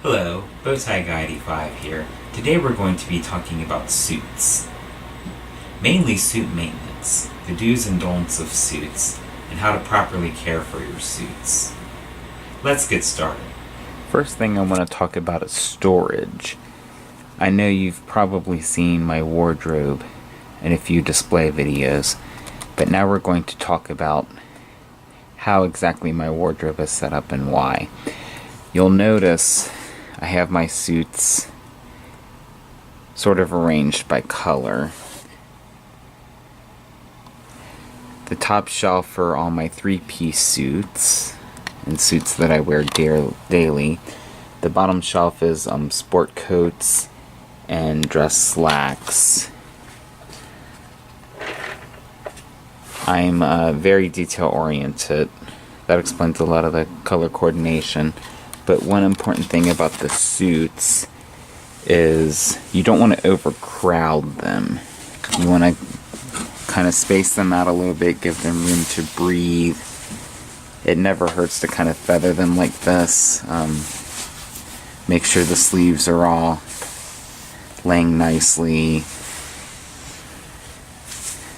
Hello, Bowtie Guy 85 here. Today we're going to be talking about suits. Mainly suit maintenance, the do's and don'ts of suits, and how to properly care for your suits. Let's get started. First thing I want to talk about is storage. I know you've probably seen my wardrobe in a few display videos, but now we're going to talk about how exactly my wardrobe is set up and why. You'll notice I have my suits sort of arranged by color. The top shelf for all my three-piece suits and suits that I wear daily. The bottom shelf is sport coats and dress slacks. I'm very detail oriented. That explains a lot of the color coordination. But one important thing about the suits is you don't want to overcrowd them. You want to kind of space them out a little bit, give them room to breathe. It never hurts to kind of feather them like this. Make sure the sleeves are all laying nicely.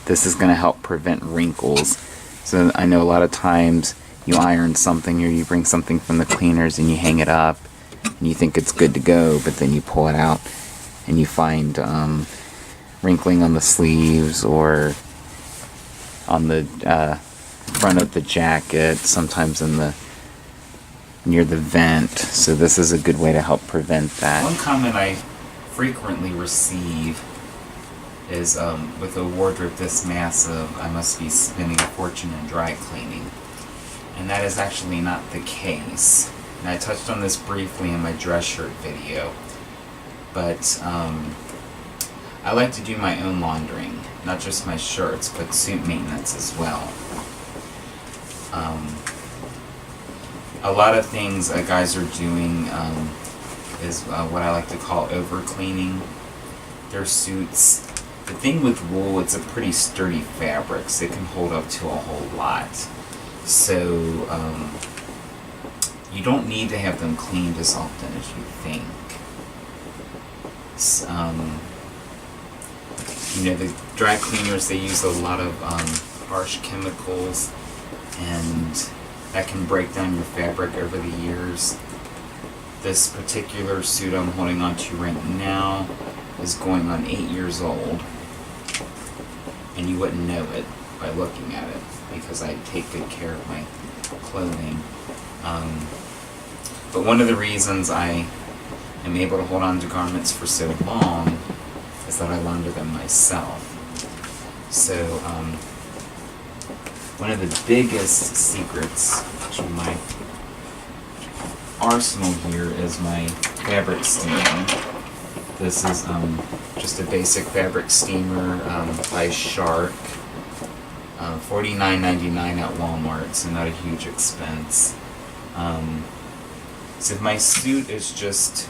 This is going to help prevent wrinkles. So I know a lot of times you iron something or you bring something from the cleaners and you hang it up and you think it's good to go, but then you pull it out and you find wrinkling on the sleeves or on the front of the jacket, sometimes in the near the vent. So this is a good way to help prevent that. One comment I frequently receive is with a wardrobe this massive, I must be spending a fortune in dry cleaning. And that is actually not the case. And I touched on this briefly in my dress shirt video. But I like to do my own laundering. Not just my shirts, but suit maintenance as well. A lot of things guys are doing is what I like to call over-cleaning their suits. The thing with wool, it's a pretty sturdy fabric, so it can hold up to a whole lot. So, you don't need to have them cleaned as often as you think. The dry cleaners, they use a lot of harsh chemicals, and that can break down your fabric over the years. This particular suit I'm holding on to right now is going on 8 years old, and you wouldn't know it by looking at it, because I take good care of my clothing. But one of the reasons I am able to hold on to garments for so long is that I launder them myself. So, one of the biggest secrets to my arsenal here is my fabric steamer. This is just a basic fabric steamer by Shark. $49.99 at Walmart, so not a huge expense. So if my suit is just,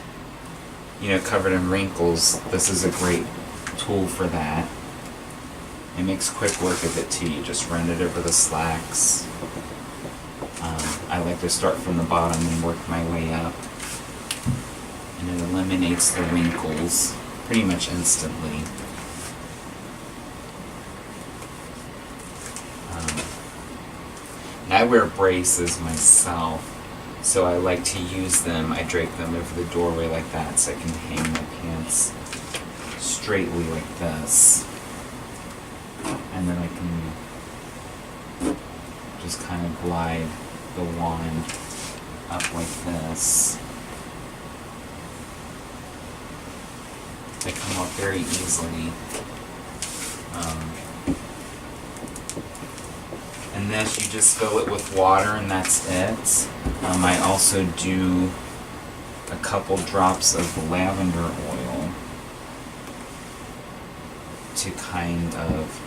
covered in wrinkles, this is a great tool for that. It makes quick work of it too. You just run it over the slacks. I like to start from the bottom and work my way up. And it eliminates the wrinkles pretty much instantly. I wear braces myself, so I like to use them. I drape them over the doorway like that so I can hang my pants straightly like this. And then I can just kind of glide the wand up like this. They come off very easily. And this, you just fill it with water and that's it. I also do a couple drops of lavender oil to kind of,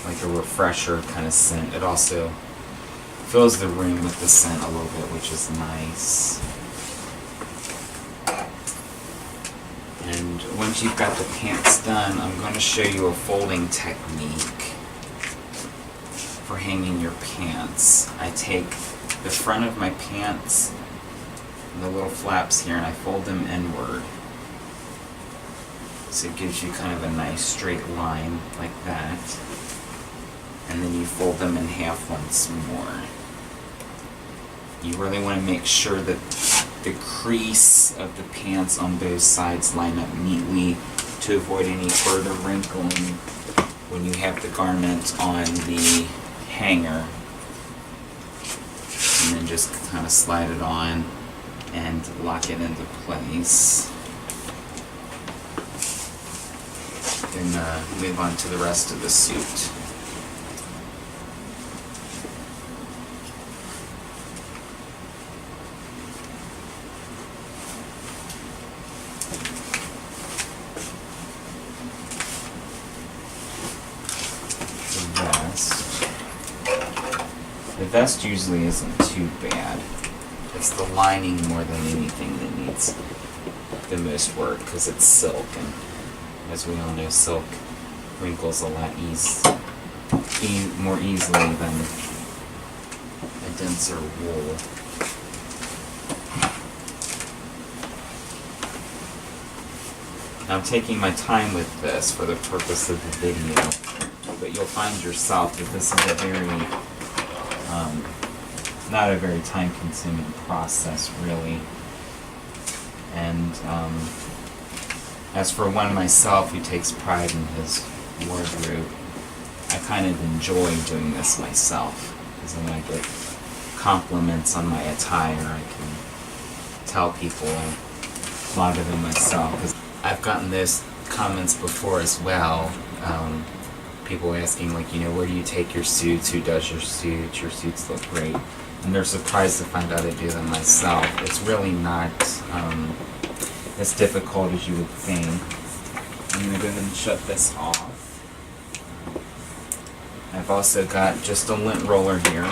like a refresher kind of scent. It also fills the room with the scent a little bit, which is nice. And once you've got the pants done, I'm going to show you a folding technique for hanging your pants. I take the front of my pants and the little flaps here, and I fold them inward. So it gives you kind of a nice straight line like that. And then you fold them in half once more. You really want to make sure that the crease of the pants on both sides line up neatly to avoid any further wrinkling when you have the garment on the hanger. And then just kind of slide it on and lock it into place. Then move on to the rest of the suit. The vest usually isn't too bad. It's the lining more than anything that needs the most work because it's silk, and as we all know, silk wrinkles a lot more easily than a denser wool. Now, I'm taking my time with this for the purpose of the video, but you'll find yourself that this is a very not a very time-consuming process, really. And as for one myself who takes pride in his wardrobe, I kind of enjoy doing this myself, because when I get compliments on my attire, I can tell people a lot of them myself. 'Cause I've gotten those comments before as well. People asking, like, where do you take your suits? Who does your suits? Your suits look great. And they're surprised to find out I do them myself. It's really not as difficult as you would think. I'm going to go ahead and shut this off. I've also got just a lint roller here.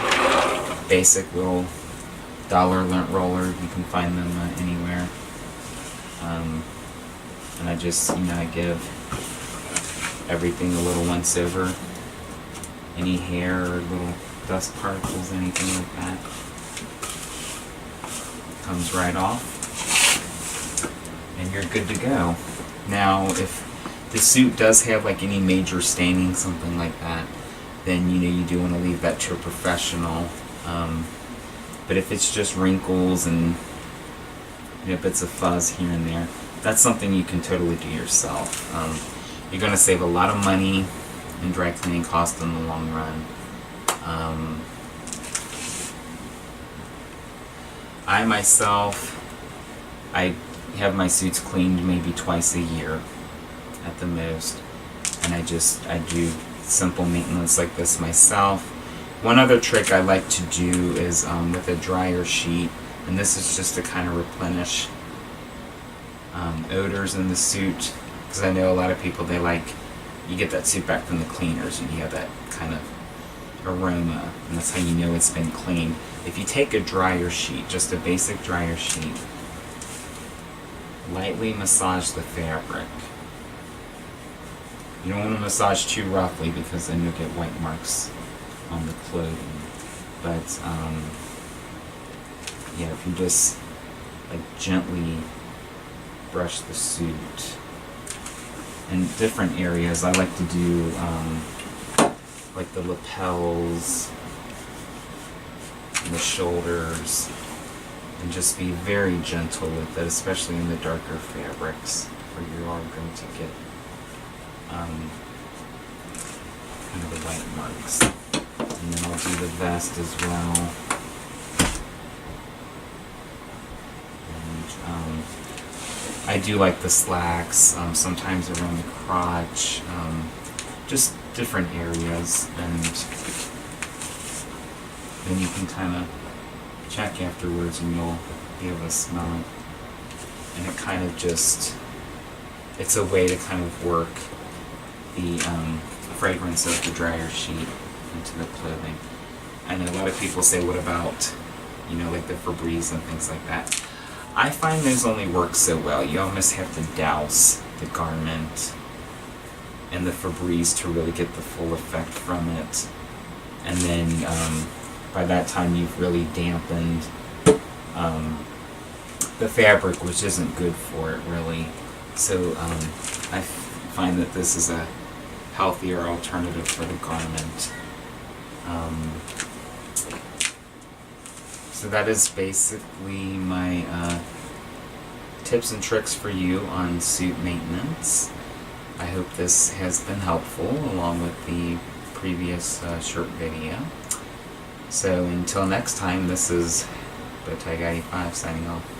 Basic little dollar lint roller. You can find them anywhere. And I just, I give everything a little once over. Any hair or little dust particles, anything like that, comes right off, and you're good to go. Now, if the suit does have like any major staining, something like that, then you do want to leave that to a professional. But if it's just wrinkles and bits of fuzz here and there, that's something you can totally do yourself. You're going to save a lot of money in dry cleaning costs in the long run. I myself, I have my suits cleaned maybe twice a year at the most, and I do simple maintenance like this myself. One other trick I like to do is with a dryer sheet, and this is just to kind of replenish odors in the suit, because I know a lot of people, you get that suit back from the cleaners and you have that kind of aroma, and that's how you know it's been cleaned. If you take a dryer sheet, just a basic dryer sheet, lightly massage the fabric. You don't want to massage too roughly because then you'll get white marks on the clothing. But if you just gently brush the suit in different areas. I like to do like the lapels and the shoulders, and just be very gentle with it, especially in the darker fabrics where you are going to get kind of the white marks. And then I'll do the vest as well. And I do like the slacks, sometimes around the crotch, just different areas, and then you can kind of check afterwards and you'll be able to smell it. And it kind of just, it's a way to kind of work the fragrance of the dryer sheet into the clothing. I know a lot of people say, what about, like the Febreze and things like that. I find those only work so well. You almost have to douse the garment and the Febreze to really get the full effect from it. And then by that time you've really dampened the fabric, which isn't good for it really. So I find that this is a healthier alternative for the garment. So that is basically my tips and tricks for you on suit maintenance. I hope this has been helpful along with the previous shirt video. So until next time, this is Bowtie Guy 85 signing off.